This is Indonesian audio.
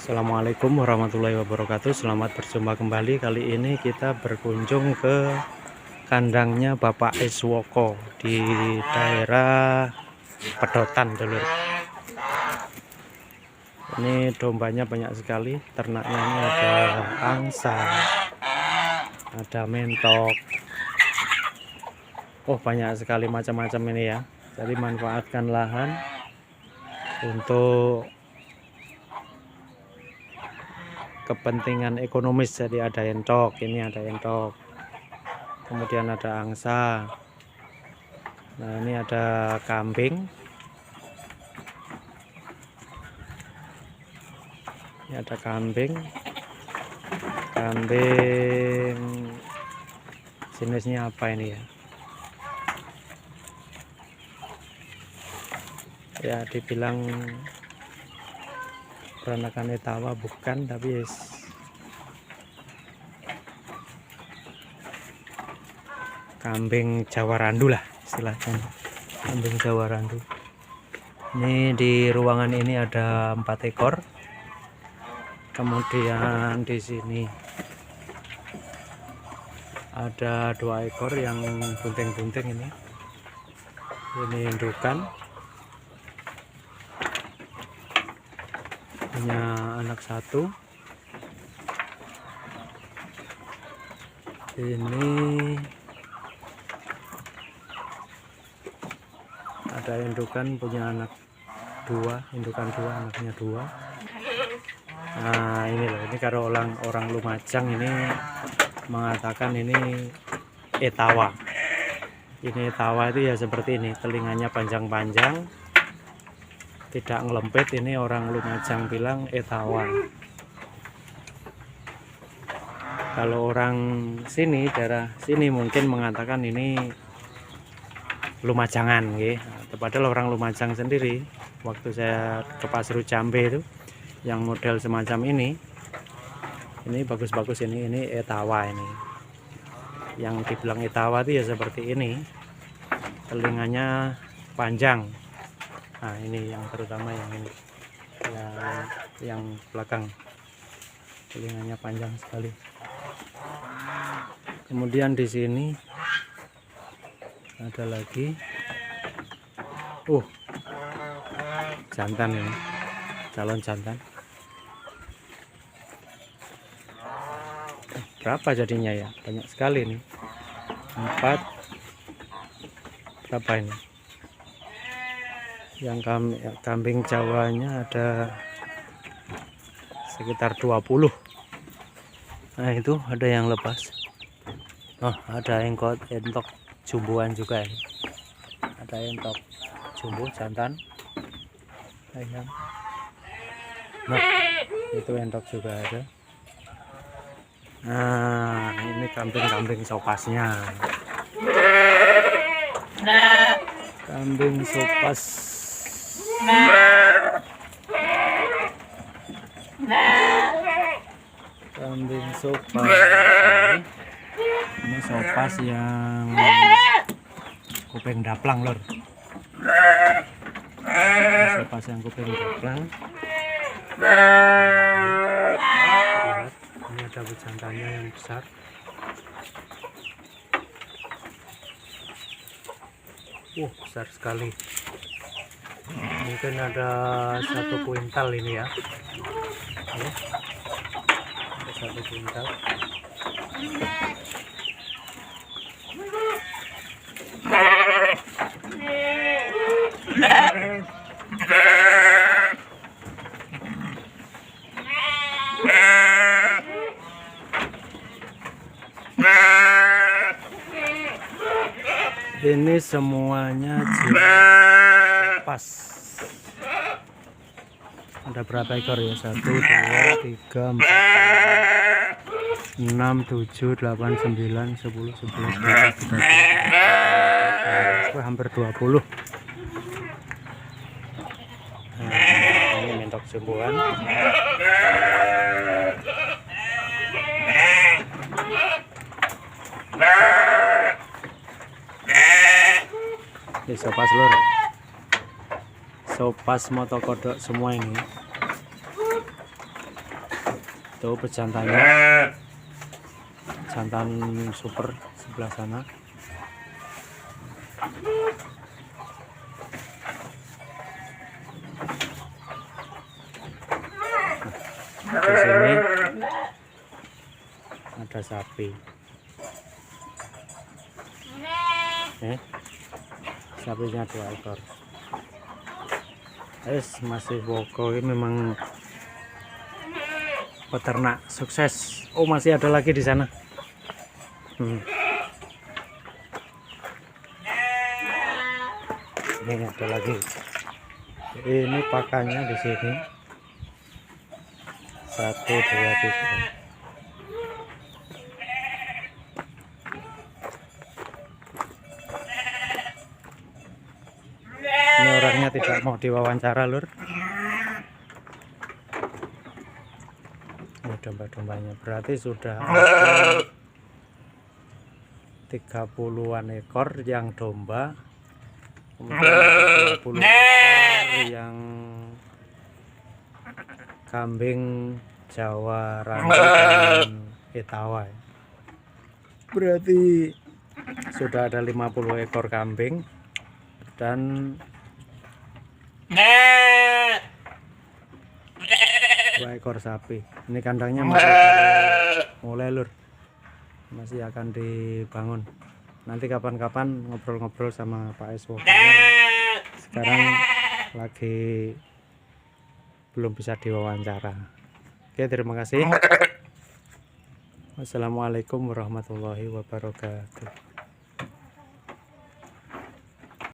Assalamualaikum warahmatullahi wabarakatuh. Selamat berjumpa kembali. Kali ini kita berkunjung ke kandangnya Bapak Iswoko di daerah Pedotan dulu. Ini dombanya banyak sekali. Ternaknya ini ada angsa, ada mentok. Oh, banyak sekali macam-macam ini ya. Jadi manfaatkan lahan untuk kepentingan ekonomis. Jadi ada entok, ini ada entok, kemudian ada angsa. Nah, ini ada kambing, ini ada kambing jenisnya apa ini ya, ya dibilang peranakan Etawa bukan, tapi kambing Jawa Randu lah istilahnya, kambing Jawa Randu. Ini di ruangan ini ada 4 ekor, kemudian di sini ada 2 ekor yang bunting-bunting. Ini indukan, punya anak 1. Ini ada indukan punya anak 2, indukan 2, anaknya 2. Nah, ini loh, ini kalau orang Lumajang ini mengatakan ini Etawa. Ini Etawa itu ya seperti ini, telinganya panjang-panjang, tidak ngelempet. Ini orang Lumajang bilang Etawa. Kalau orang sini, daerah sini mungkin mengatakan ini Lumajangan, gitu. Padahal orang Lumajang sendiri, waktu saya ke Pasru Jambe itu, yang model semacam ini bagus-bagus. Ini Etawa. Ini yang dibilang Etawa itu ya seperti ini, telinganya panjang. Nah, ini yang terutama yang ini, yang belakang, telinganya panjang sekali. Kemudian di sini ada lagi, jantan ini, calon jantan. Berapa jadinya ya? Banyak sekali nih. 4. Berapa ini? Yang kambing Jawanya ada sekitar 20. Nah, itu ada yang lepas. Oh, ada entok jumboan juga ini. Ada entok jumbo jantan ayam. Nah, itu entok juga ada. Nah, ini kambing sopasnya. Kambing sopas. Kambing sopas. Ini sopas yang kuping daplang, lor. Sopas yang kuping daplang. Lihat, ini ada jantannya yang besar. Besar sekali. Mungkin ada 1 kuintal ini ya. Ada 1 kuintal. Ini semuanya pas. Ada berapa ekor ya? 1, 2, 3, 4, 5, 6, 7, 8, 9, 10, 11, 12, 13, hampir 20. Nah, ini mentok jumboan. Ini sopas, lor. Sopas moto kodok semua ini. Tuh pejantannya, jantan super sebelah sana. Di sini ada sapi. Sapinya 2 ekor. Masih pokok ini memang peternak sukses. Oh, masih ada lagi di sana. Ini ada lagi. Ini pakannya di sini. 1, 2, 3. Ini orangnya tidak mau diwawancara, Lur. Ini domba-dombanya berarti sudah ada 30-an ekor yang domba, kemudian 20 ekor yang kambing Jawa Randu dan Etawa. Berarti sudah ada 50 ekor kambing dan 2 ekor sapi. Ini kandangnya masih mulai, Lur, masih akan dibangun. Nanti kapan-kapan ngobrol-ngobrol sama Pak Eswo. Sekarang lagi belum bisa diwawancara. Oke, terima kasih. Wassalamualaikum warahmatullahi wabarakatuh.